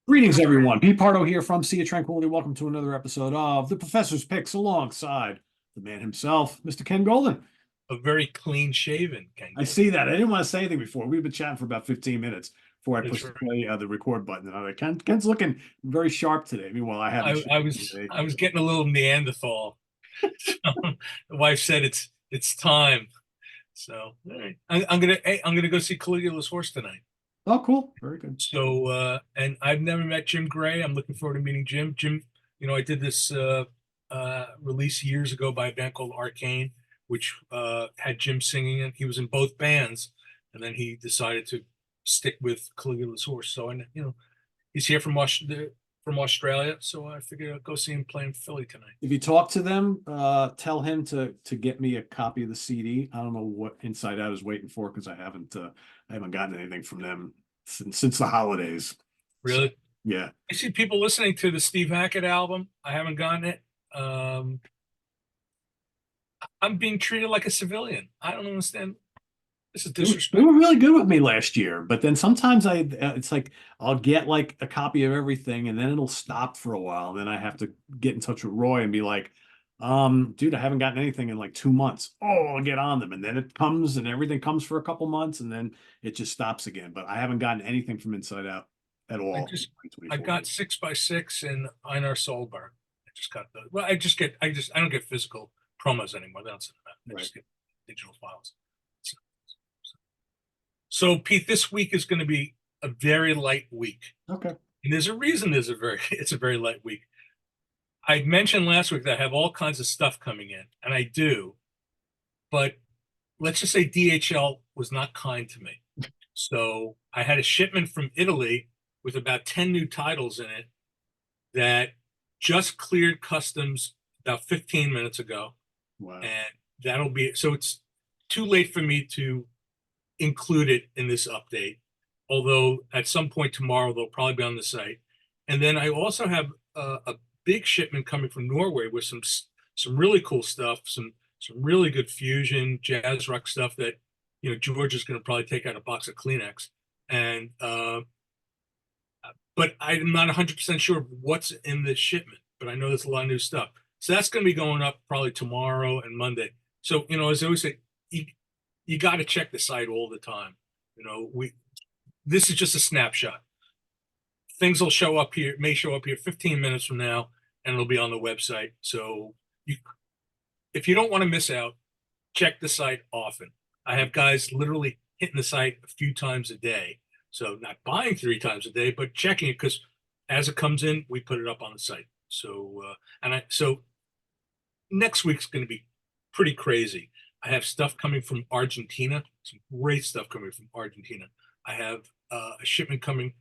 Greetings, everyone. Pete Pardo here from Sea of Tranquility. Welcome to another episode of The Professor's Picks alongside the man himself, Mr. Ken Golden. A very clean shaven Ken I Golden. see that. I didn't want to say anything before. We've been chatting for about 15 minutes before I That's pushed the right. play, the record button. And I'm like, Ken's looking very sharp today. Meanwhile, I haven't I, shaved I was today. I was getting a little Neanderthal. So the wife said it's time. So all right. I'm gonna go see Caligula's horse tonight. Oh, cool. Very good. So and I've never met Jim Gray. I'm looking forward to meeting Jim. Jim, I did this release years ago by a band called Arcane, which had Jim singing, and he was in both bands, and then he decided to stick with Caligula's horse. So and he's here from Australia, so I figured I'd go see him play in Philly tonight. If you talk to them, tell him to get me a copy of the CD. I don't know what Inside Out is waiting for because I haven't gotten anything from them since the holidays. So Really? yeah. I see people listening to the Steve Hackett album. I haven't gotten it. Um, I'm being treated like a civilian. I don't understand. This is They disrespect. were really good with me last year, but then sometimes it's like I'll get like a copy of everything and then it'll stop for a while. And then I have to get in touch with Roy and be like, dude, I haven't gotten anything in like 2 months. Oh, I'll get on them. And then it comes and everything comes for a couple months and then it just stops again. But I haven't gotten anything from Inside Out at I all just in I 2024. got 6x6 and Einar Solberg. I just got the well, I don't get physical promos anymore. That's I Right. just get digital files. So, so Pete, this week is going to be a very light week. Okay. And there's a reason it's a very light week. I mentioned last week that I have all kinds of stuff coming in, and I do, but let's just say DHL was not kind to me. So I had a shipment from Italy with about 10 new titles in it that just cleared customs about 15 minutes ago. Wow. And that'll be so it's too late for me to include it in this update. Although at some point tomorrow they'll probably be on the site. And then I also have a big shipment coming from Norway with some really cool stuff, some really good fusion jazz rock stuff that George is going to probably take out a box of Kleenex. And but I'm not 100% sure what's in this shipment, but I know there's a lot of new stuff. So that's going to be going up probably tomorrow and Monday. So, as I always say, you got to check the site all the time. This is just a snapshot. Things will show up here, may show up here 15 minutes from now, and it'll be on the website. So if you don't want to miss out, check the site often. I have guys literally hitting the site a few times a day. So not buying 3 times a day, but checking it because as it comes in, we put it up on the site. So next week's going to be pretty crazy. I have stuff coming from Argentina, some great stuff coming from Argentina. I have a shipment coming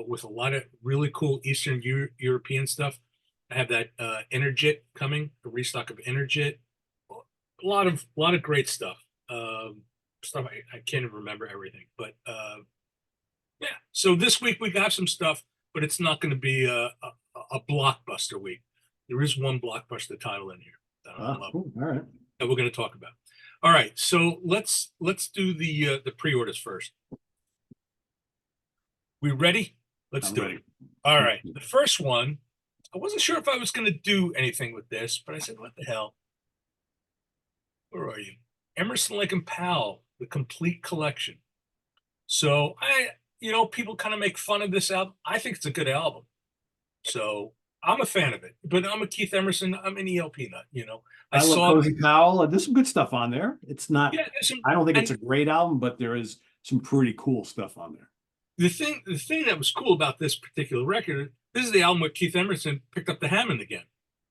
with a lot of really cool Eastern European stuff. I have that Energit coming, a restock of Energit. A lot of great stuff. Stuff I can't even remember everything, but yeah. So this week we got some stuff, but it's not going to be a blockbuster week. There is one blockbuster title in here that I love Cool. All right. that we're going to talk about. All right, so let's do the pre-orders first. We ready? Let's I'm do ready. it. All right, the first one. I wasn't sure if I was going to do anything with this, but I said, "What the hell? Where are you?" Emerson, Lake and Powell, the complete collection. So people kind of make fun of this album. I think it's a good album. So I'm a fan of it. But I'm a Keith Emerson. I'm an ELP nut. I I love saw, Cozy Powell. There's some good stuff on there. It's not, yeah. I don't think it's And a great album, but there is some pretty cool stuff on there. the thing that was cool about this particular record, this is the album where Keith Emerson picked up the Hammond again.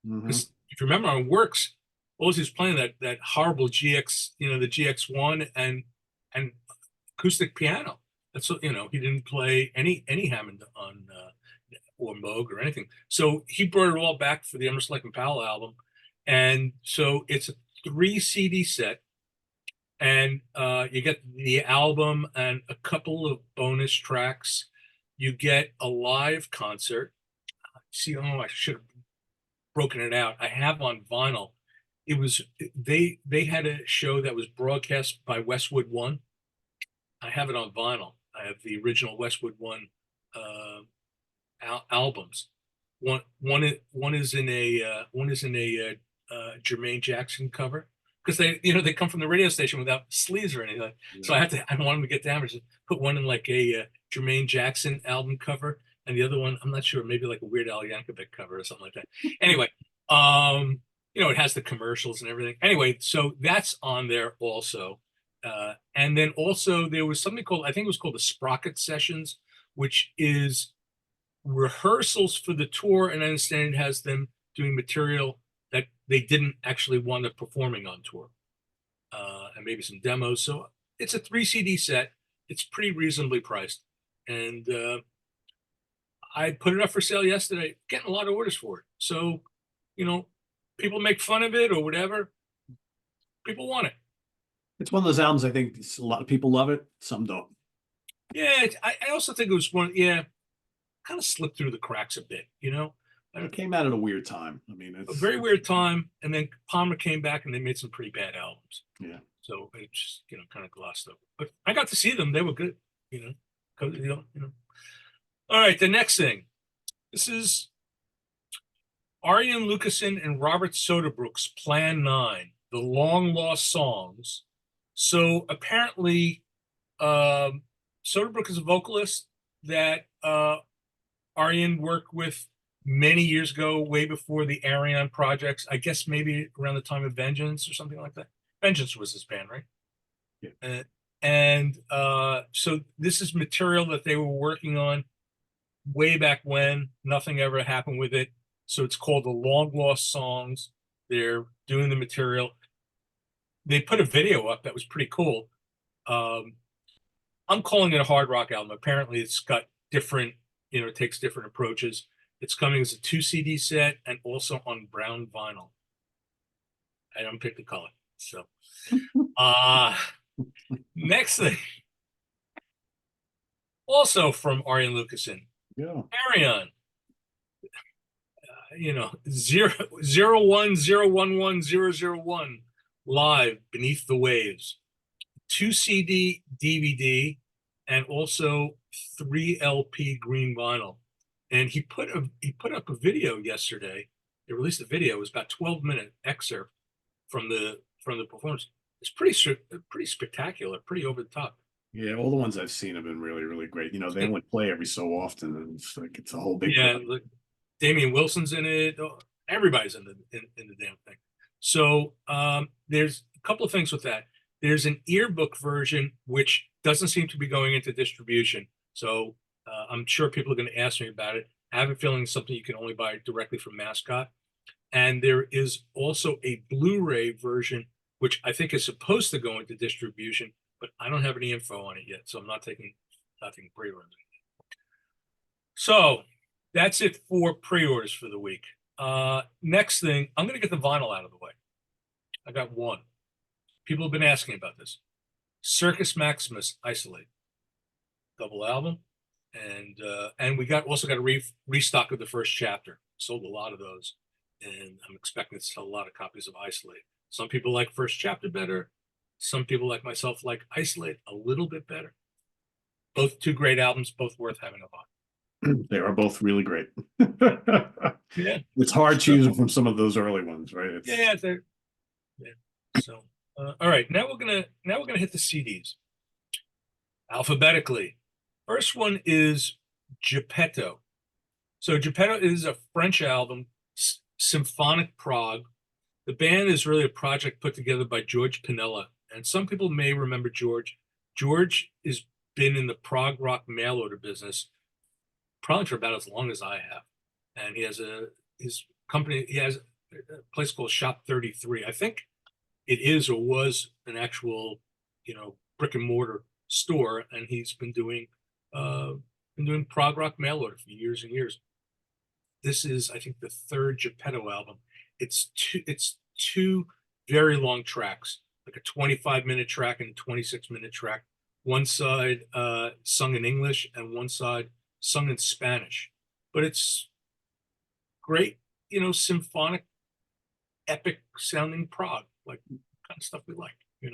Hmm. Because if you remember on Works, always he was playing that horrible GX, the GX1 and acoustic piano. That's what he didn't play any Hammond on or Moog or anything. So he brought it all back for the Emerson Lake and Powell album, and so it's a 3 CD set, and you get the album and a couple of bonus tracks. You get a live concert. See, I should have broken it out. I have on vinyl. It was they had a show that was broadcast by Westwood One. I have it on vinyl. I have the original Westwood One albums. One is in a Jermaine Jackson cover, because they come from the radio station without sleeves or anything. So Yeah. I want them to get damaged. Put one in like a Jermaine Jackson album cover, and the other one, I'm not sure, maybe like a Weird Al Yankovic cover or something like that. Anyway, it has the commercials and everything. Anyway, so that's on there also. And then also there was something called, I think it was called the Sprocket Sessions, which is rehearsals for the tour, and I understand it has them doing material that they didn't actually wind up performing on tour, and maybe some demos. So it's a 3 CD set. It's pretty reasonably priced, and I put it up for sale yesterday. Getting a lot of orders for it. So, people make fun of it or whatever. People want it. It's one of those albums, I think a lot of people love it, some don't. Yeah, I also think it was one. Yeah, kind of slipped through the cracks a bit. It came out at a weird time. I mean, A it's very weird time, and then Palmer came back and they made some pretty bad albums. yeah. So it just kind of glossed over. But I got to see them; they were good. All right, the next thing. This is Arion Lucassen and Robert Soderbrooke's Plan 9, the long lost songs. So apparently, Soderbrooke is a vocalist that Arion worked with many years ago, way before the Arion projects. I guess maybe around the time of Vengeance or something like that. Vengeance was his band, right? Yeah. And so this is material that they were working on way back when. Nothing ever happened with it. So it's called the Long Lost Songs. They're doing the material. They put a video up that was pretty cool. I'm calling it a hard rock album. Apparently it's got different, it takes different approaches. It's coming as a 2 CD set and also on brown vinyl. I don't pick the color. So next thing. Also from Arion Lucassen. Yeah. Arion. 010110001 live Beneath the Waves. 2 CD DVD and also 3 LP green vinyl. And he put up a video yesterday. They released a video. It was about 12-minute excerpt from the performance. It's pretty spectacular, pretty over the top. Yeah, all the ones I've seen have been really, really great. They only play every so often, and it's a whole big Look, Damian Wilson's in it. Everybody's in the damn thing. So there's a couple of things with that. There's an earbook version which doesn't seem to be going into distribution. So I'm sure people are going to ask me about it. I have a feeling it's something you can only buy directly from Mascot. And there is also a Blu-ray version, which I think is supposed to go into distribution, but I don't have any info on it yet, so I'm not taking pre-orders. So that's it for pre-orders for the week. Next thing, I'm going to get the vinyl out of the way. I got one. People have been asking about this. Circus Maximus Isolate double album, and we also got a restock of the first chapter. Sold a lot of those, and I'm expecting to sell a lot of copies of Isolate. Some people like first chapter better. Some people like myself like Isolate a little bit better. Both 2 great albums, both worth having a lot. They are both really great. Yeah, it's hard choosing from some of those early ones, right? Yeah. So, all right, now we're gonna hit the CDs alphabetically. First one is Jepetto. So Jepetto is a French album, symphonic prog. The band is really a project put together by George Pinella, and some people may remember George. George has been in the prog rock mail order business probably for about as long as I have, and he has his company. He has a place called Shop 33. I think it is or was an actual, brick and mortar store, and he's been doing prog rock mail order for years and years. This is, I think, the 3rd Jepetto album. It's two very long tracks, like a 25-minute track and a 26-minute track. One side sung in English and one side sung in Spanish. But it's great, symphonic, epic sounding prog, like kind of stuff we like. I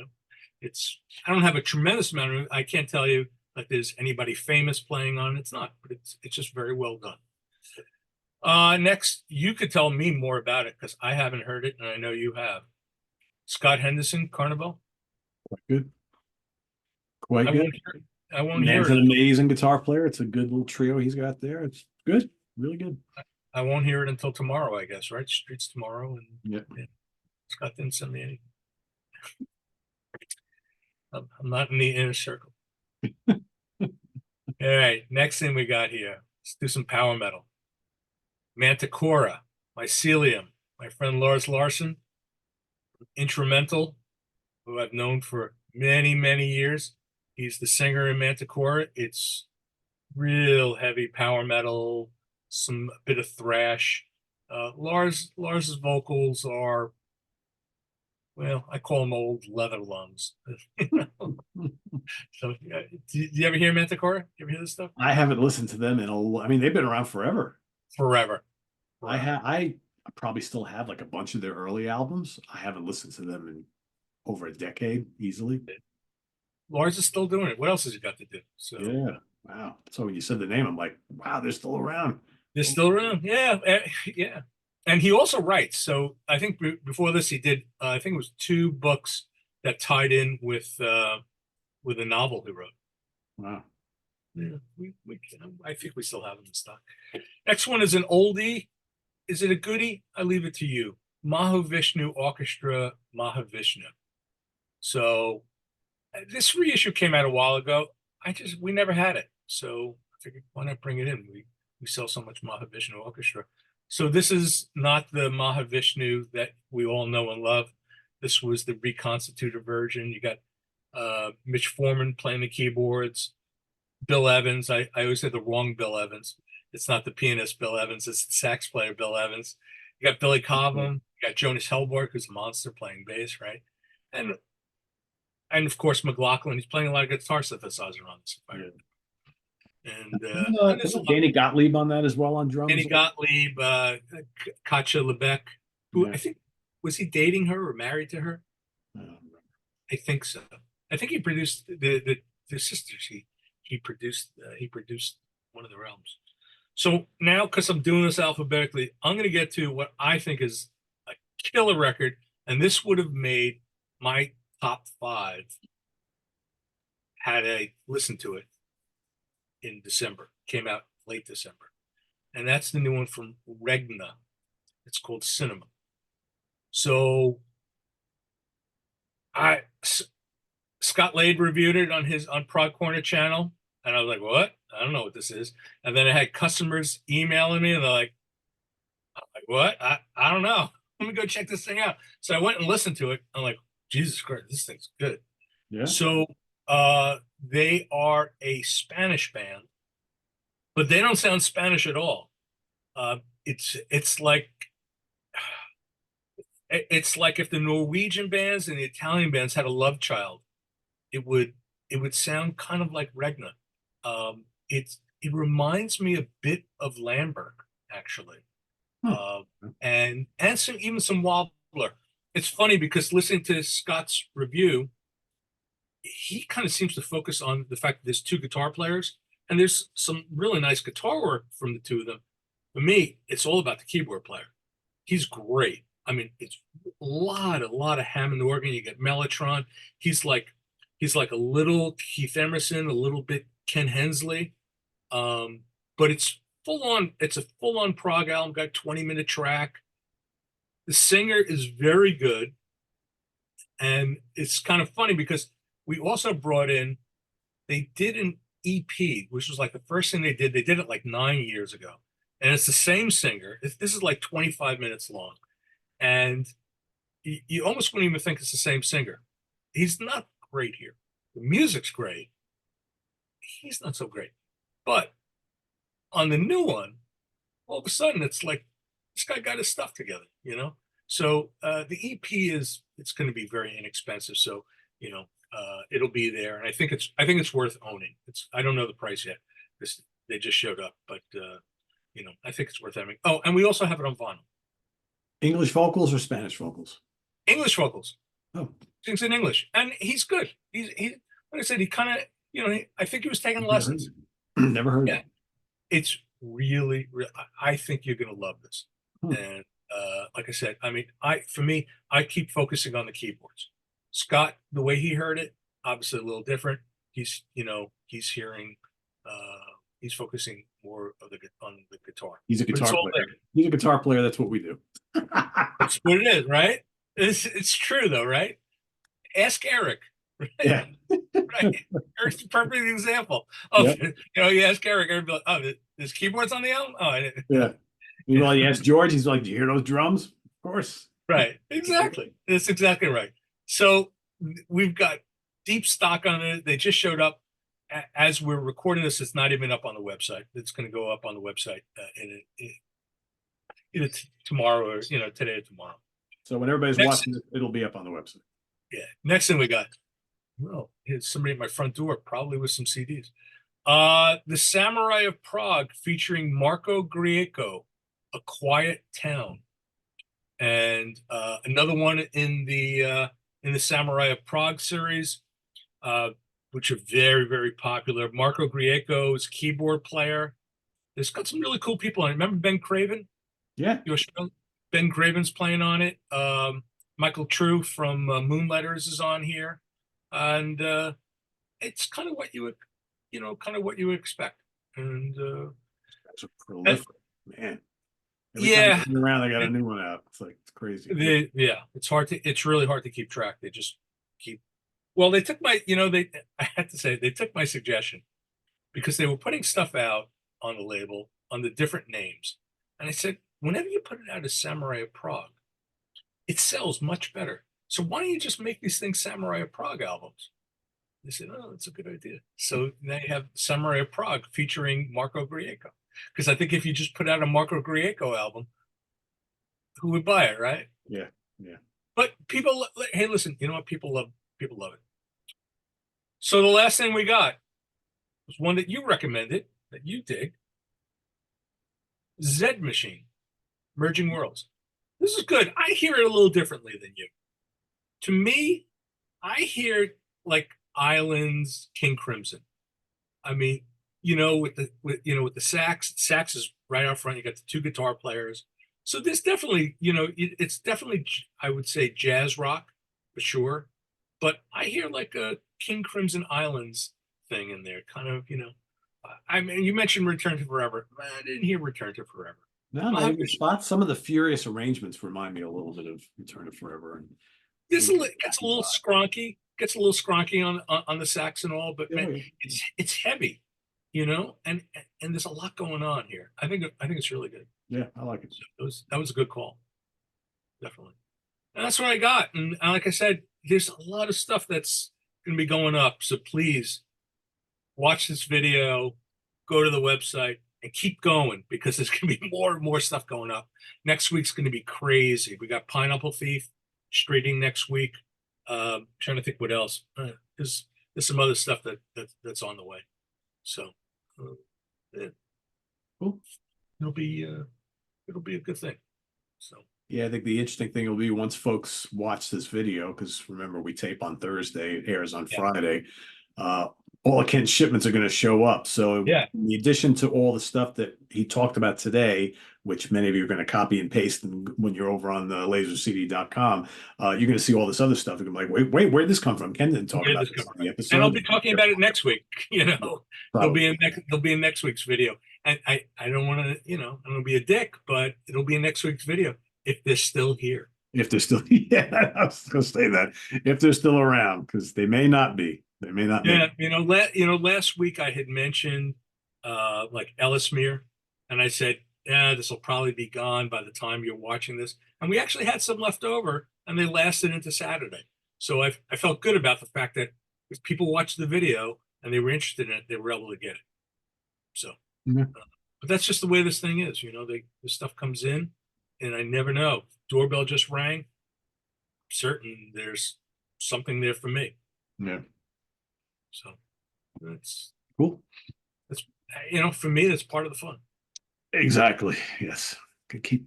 don't have a tremendous amount of it. I can't tell you that there's anybody famous playing on it. It's not, but it's just very well done. Next, you could tell me more about it because I haven't heard it, and I know you have. Scott Henderson, Carnival. Quite good. Quite I good. won't hear. I won't hear Man's it an until amazing guitar player. It's a good little trio he's got there. It's good. Really good. I won't hear it until tomorrow, I guess, right? Streets tomorrow, and Yeah. yeah, Scott didn't send me anything. I'm not in the inner circle. All right, next thing we got here. Let's do some power metal. Manticora, Mycelium, my friend Lars Larson, Instrumental, who I've known for many, many years. He's the singer in Manticora. It's real heavy power metal, some a bit of thrash. Lars's vocals are, well, I call them old leather lungs. So, do you ever hear Manticora? You ever hear this stuff? I haven't listened to them I mean, they've been around forever. Forever. I probably still have like a bunch of their early albums. I haven't listened to them in over a decade easily. Lars is still doing it. What else has he got to do? So Yeah. Wow. So when you said the name, I'm like, wow, they're still around. they're still around. Yeah, yeah. And he also writes. So I think before this, he did. I think it was 2 books that tied in with a novel he wrote. Wow. Yeah, I think we still have them in stock. Next one is an oldie. Is it a goodie? I leave it to you. Mahavishnu Orchestra, Mahavishnu. So this reissue came out a while ago. We never had it. So I figured, why not bring it in? We sell so much Mahavishnu Orchestra. So this is not the Mahavishnu that we all know and love. This was the reconstituted version. You got Mitch Foreman playing the keyboards, Bill Evans. I always say the wrong Bill Evans. It's not the pianist Bill Evans, it's the sax player Bill Evans. You got Billy Cobham, you got Jonas Hellborg, who's a monster playing bass, right? And of course McLaughlin, he's playing a lot of guitar synthesizer on this. Yeah. And there's a lot. Danny Gottlieb on that as well on drums. Danny Gottlieb, Katja Lebeck, who Yeah. I think, was he dating her or married to her? I think so. I think he produced the sisters. He produced one of their albums. So now, because I'm doing this alphabetically, I'm going to get to what I think is a killer record, and this would have made my top 5 had I listened to it in December. Came out late December, and that's the new one from Regna. It's called Cinema. So Scott Lade reviewed it on Prog Corner channel, and I was like, "What? I don't know what this is." And then I had customers emailing me, and they're like, "What? I don't know. Let me go check this thing out." So I went and listened to it. I'm like, "Jesus Christ, this thing's good." Yeah. So they are a Spanish band, but they don't sound Spanish at all. It's like if the Norwegian bands and the Italian bands had a love child. It would sound kind of like Regna. It reminds me a bit of Lamberg, actually, and even some Wobbler. It's funny because listening to Scott's review, he kind of seems to focus on the fact that there's 2 guitar players, and there's some really nice guitar work from the 2 of them. For me, it's all about the keyboard player. He's great. I mean, it's a lot of Hammond organ. You get Mellotron. He's like a little Keith Emerson, a little bit Ken Hensley, but it's full on. It's a full on prog album. Got 20-minute track. The singer is very good, and it's kind of funny because we also brought in. They did an EP, which was like the first thing they did. They did it like 9 years ago, and it's the same singer. This is like 25 minutes long, and you almost wouldn't even think it's the same singer. He's not great here. The music's great. He's not so great. But on the new one, all of a sudden it's like this guy got his stuff together, you know? So the EP it's going to be very inexpensive. So, it'll be there. And I think it's worth owning. I don't know the price yet. They just showed up, but I think it's worth having. Oh, and we also have it on vinyl. English vocals or Spanish vocals? English vocals. Oh, Sings in English, and he's good. He like I said, he kind of, I think he was taking lessons. Never heard. Yeah, it's really, I think you're gonna love this. Hmm. And like I said, I mean, for me, I keep focusing on the keyboards. Scott, the way he heard it, obviously a little different. He's hearing, he's focusing more of on the guitar, He's a but it's guitar all player. there. He's a guitar player. That's what we do. That's what it is, right? It's true though, right? Ask Eric, right? Yeah. Right. Eric's the perfect example Yeah. of, you ask Eric, Eric be like, oh, there's keyboards on the album? Oh, I didn't. Yeah. Meanwhile, you ask George, he's like, "Do you hear those drums?" Of course. Right. Exactly. That's exactly right. So we've got deep stock on it. They just showed up as we're recording this. It's not even up on the website. It's going to go up on the website either tomorrow or, today or tomorrow. So when everybody's Next, watching it, it'll be up on the website. yeah. Next thing we got, well, here's somebody at my front door, probably with some CDs. The Samurai of Prague featuring Marco Grieco, A Quiet Town. And another one in the Samurai of Prague series, which are very, very popular. Marco Grieco is keyboard player. There's got some really cool people on it. Remember Ben Craven? Yeah. Ben Craven's playing on it. Michael True from Moonletters is on here, and it's kind of what you would, kind of what you would expect. And That's a prolific man. Every time yeah, I turn around, I got a new one out. It's like, it's crazy. it's really hard to keep track. They just keep, well, they took my, I had to say, they took my suggestion because they were putting stuff out on the label on the different names. And I said, whenever you put it out as Samurai of Prague, it sells much better. So why don't you just make these things Samurai of Prague albums? They said, oh, that's a good idea. So now you have Samurai of Prague featuring Marco Grieco. Because I think if you just put out a Marco Grieco album, who would buy it, right? Yeah. Yeah. But people, hey, listen, you know what? People love it. So the last thing we got was one that you recommended, that you dig. Z Machine, Merging Worlds. This is good. I hear it a little differently than you. To me, I hear like Islands, King Crimson. I mean, with the sax is right out front. You got the two guitar players. So there's definitely, it's definitely, I would say, jazz rock for sure. But I hear like a King Crimson Islands thing in there, kind of, I mean, you mentioned Return to Forever. I didn't hear Return to Forever. No, not even spots. Some of the Furious arrangements remind me a little bit of Return to Forever. And This gets a little scronky. Gets a little scronky on the sax and all, but man, it's heavy, and there's a lot going on here. I think it's really good. Yeah, I like it. So that was a good call, definitely. And that's what I got. And like I said, there's a lot of stuff that's going to be going up. So please watch this video, go to the website, and keep going because there's going to be more and more stuff going up. Next week's going to be crazy. We got Pineapple Thief streeting next week. Trying to think what else. There's some other stuff that's on the way. So Cool. It'll be a good thing. So yeah, I think the interesting thing will be once folks watch this video, because remember we tape on Thursday, it airs on Friday. All of Kent's shipments are going to show up. So in addition to all the stuff that he talked about today, which many of you are going to copy and paste when you're over on the lasercd.com, you're going to see all this other stuff. You're going to be like, wait, where'd this come from? Ken didn't talk about this on the episode. And I'll be talking about it next week. They'll be in next week's video. And I don't want to, I don't want to be a dick, but it'll be in next week's video if they're still here. If they're still, yeah, I was going to say that. If they're still around, because they may not be. They may not. Yeah, last week I had mentioned like Ellismere, and I said, yeah, this will probably be gone by the time you're watching this. And we actually had some left over, and they lasted into Saturday. So I felt good about the fact that if people watched the video and they were interested in it, they were able to get it. So, but that's just the way this thing is. This stuff comes in, and I never know. Doorbell just rang. Certain there's something there for me. Yeah. So that's cool. That's for me, that's part of the fun. Exactly. Yes.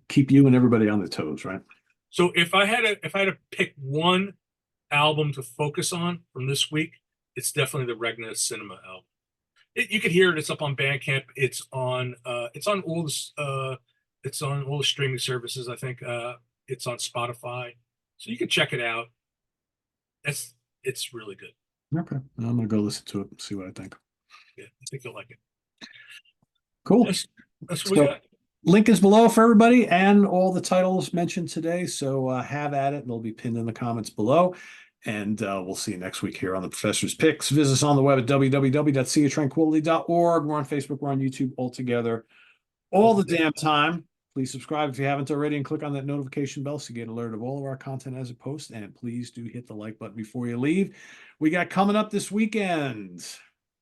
Keep you and everybody on their toes, right? So if I had to pick one album to focus on from this week, it's definitely the Regna Cinema album. You can hear it. It's up on Bandcamp. It's on all the streaming services. I think it's on Spotify, so you can check it out. It's really good. Okay. I'm gonna go listen to it and see what I think. Yeah, I think you'll like it. Cool. That's what we So got. link is below for everybody and all the titles mentioned today. So have at it. They'll be pinned in the comments below. And we'll see you next week here on the Professor's Picks. Visit us on the web at www.seaoftranquility.org. We're on Facebook. We're on YouTube all together all the damn time. Please subscribe if you haven't already and click on that notification bell so you get alerted of all of our content as it posts. And please do hit the like button before you leave. We got coming up this weekend.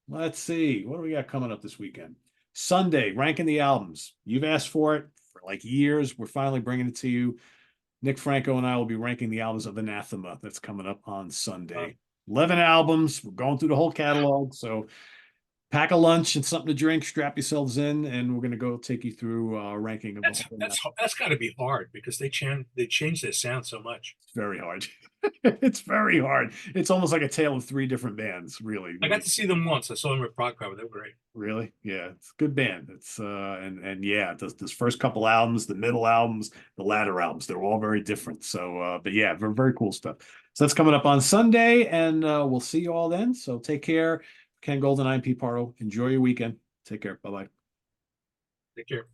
Let's see. What do we got coming up this weekend? Sunday, ranking the albums. You've asked for it for like years. We're finally bringing it to you. Nick Franco and I will be ranking the albums of Anathema. That's coming up on Sunday. 11 albums. We're going through the whole catalog. So pack a lunch and something to drink, strap yourselves in, and we're going to go take you through ranking of That's got to be hard because they change their sound so much. It's very hard. It's very hard. It's almost like a tale of three different bands, really. I got to see them once. I saw them at Prague. They were great. Really? Yeah, it's a good band. It's and yeah, this first couple albums, the middle albums, the latter albums, they're all very different. So but yeah, very, very cool stuff. So that's coming up on Sunday, and we'll see you all then. So take care. Ken Golden, I'm Pete Pardo. Enjoy your weekend. Take care. Bye-bye. Take care.